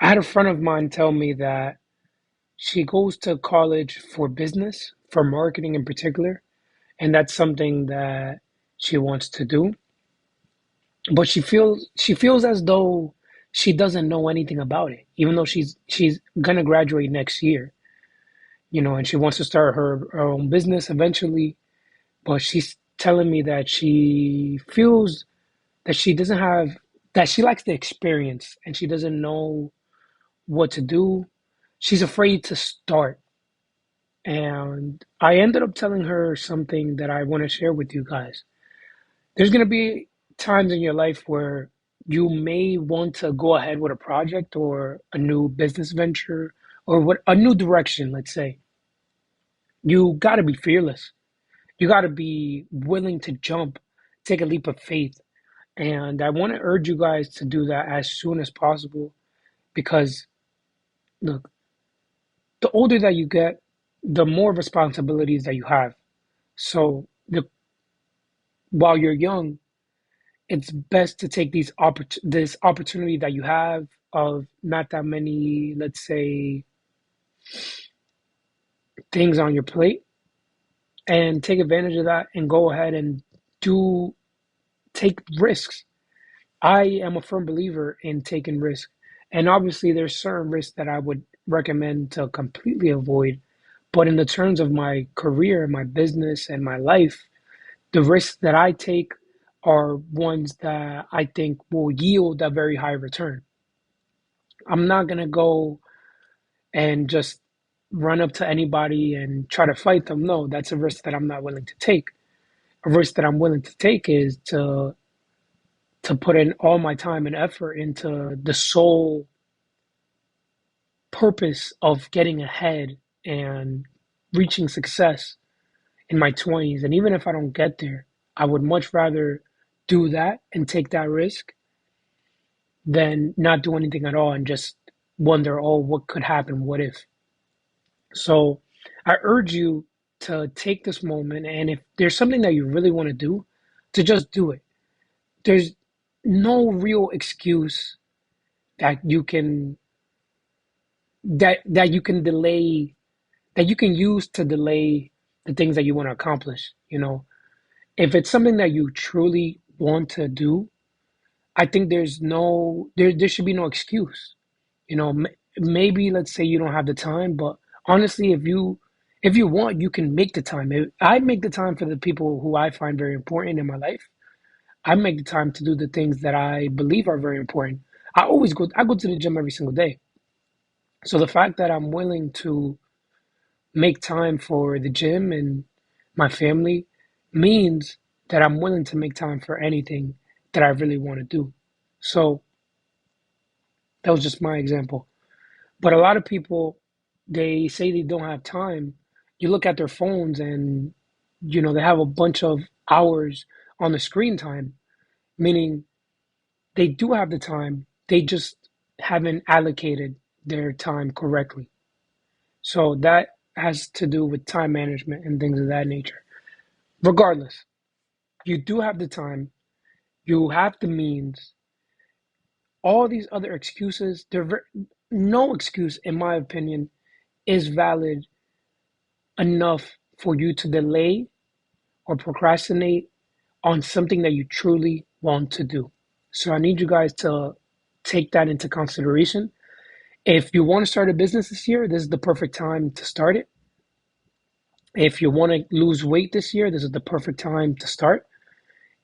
I had a friend of mine tell me that she goes to college for business, for marketing in particular, and that's something that she wants to do. But she feels as though she doesn't know anything about it, even though she's gonna graduate next year, and she wants to start her own business eventually. But she's telling me that she feels that she doesn't have that she lacks the experience and she doesn't know what to do. She's afraid to start. And I ended up telling her something that I want to share with you guys. There's going to be times in your life where you may want to go ahead with a project or a new business venture or what a new direction, let's say. You got to be fearless. You got to be willing to jump, take a leap of faith. And I want to urge you guys to do that as soon as possible because look, the older that you get, the more responsibilities that you have. So while you're young, it's best to take this opportunity that you have of not that many, let's say, things on your plate and take advantage of that and go ahead and do take risks. I am a firm believer in taking risks. And obviously there's certain risks that I would recommend to completely avoid. But in the terms of my career, my business, and my life, the risks that I take are ones that I think will yield a very high return. I'm not going to go and just run up to anybody and try to fight them. No, that's a risk that I'm not willing to take. A risk that I'm willing to take is to put in all my time and effort into the sole purpose of getting ahead and reaching success in my 20s. And even if I don't get there, I would much rather do that and take that risk than not do anything at all and just wonder, oh, what could happen? What if? So I urge you to take this moment. And if there's something that you really want to do, to just do it. There's no real excuse that you can that you can delay that you can use to delay the things that you want to accomplish. If it's something that you truly want to do, I think there should be no excuse. Maybe let's say you don't have the time, but honestly, if you want, you can make the time. I make the time for the people who I find very important in my life. I make the time to do the things that I believe are very important. I go to the gym every single day. So the fact that I'm willing to make time for the gym and my family means that I'm willing to make time for anything that I really want to do. So that was just my example. But a lot of people, they say they don't have time. You look at their phones and, they have a bunch of hours on the screen time, meaning they do have the time. They just haven't allocated their time correctly. So that has to do with time management and things of that nature. Regardless, you do have the time, you have the means. All these other excuses, no excuse, in my opinion, is valid enough for you to delay or procrastinate on something that you truly want to do. So I need you guys to take that into consideration. If you want to start a business this year, this is the perfect time to start it. If you want to lose weight this year, this is the perfect time to start.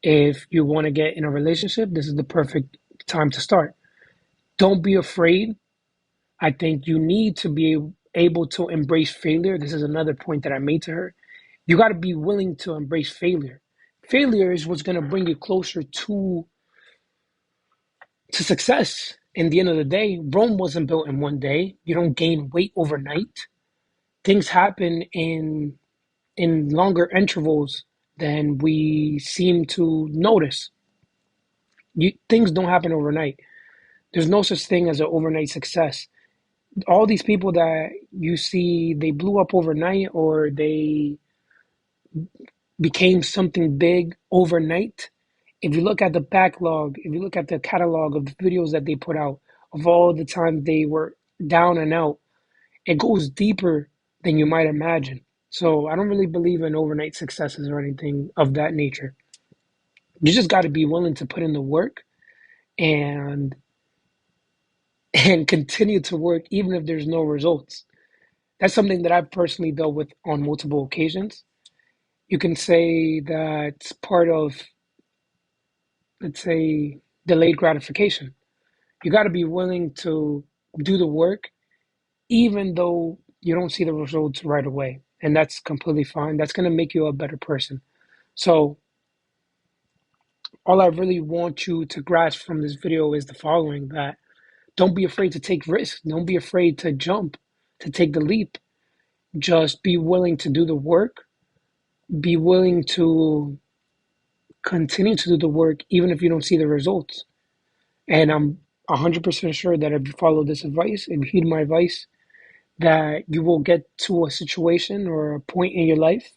If you want to get in a relationship, this is the perfect time to start. Don't be afraid. I think you need to be able to embrace failure. This is another point that I made to her. You got to be willing to embrace failure. Failure is what's going to bring you closer to success. In the end of the day, Rome wasn't built in one day. You don't gain weight overnight. Things happen in longer intervals than we seem to notice. Things don't happen overnight. There's no such thing as an overnight success. All these people that you see, they blew up overnight or they became something big overnight. If you look at the backlog, if you look at the catalog of the videos that they put out of all the times they were down and out, it goes deeper than you might imagine. So I don't really believe in overnight successes or anything of that nature. You just got to be willing to put in the work and and continue to work even if there's no results. That's something that I've personally dealt with on multiple occasions. You can say that's part of, let's say, delayed gratification. You got to be willing to do the work even though you don't see the results right away. And that's completely fine. That's going to make you a better person. So, all I really want you to grasp from this video is the following, that don't be afraid to take risks. Don't be afraid to jump, to take the leap. Just be willing to do the work. Be willing to continue to do the work even if you don't see the results. And I'm 100% sure that if you follow this advice, if you heed my advice, that you will get to a situation or a point in your life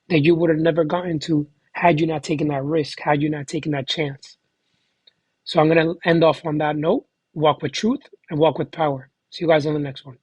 that you would have never gotten to had you not taken that risk, had you not taken that chance. So I'm going to end off on that note. Walk with truth and walk with power. See you guys on the next one.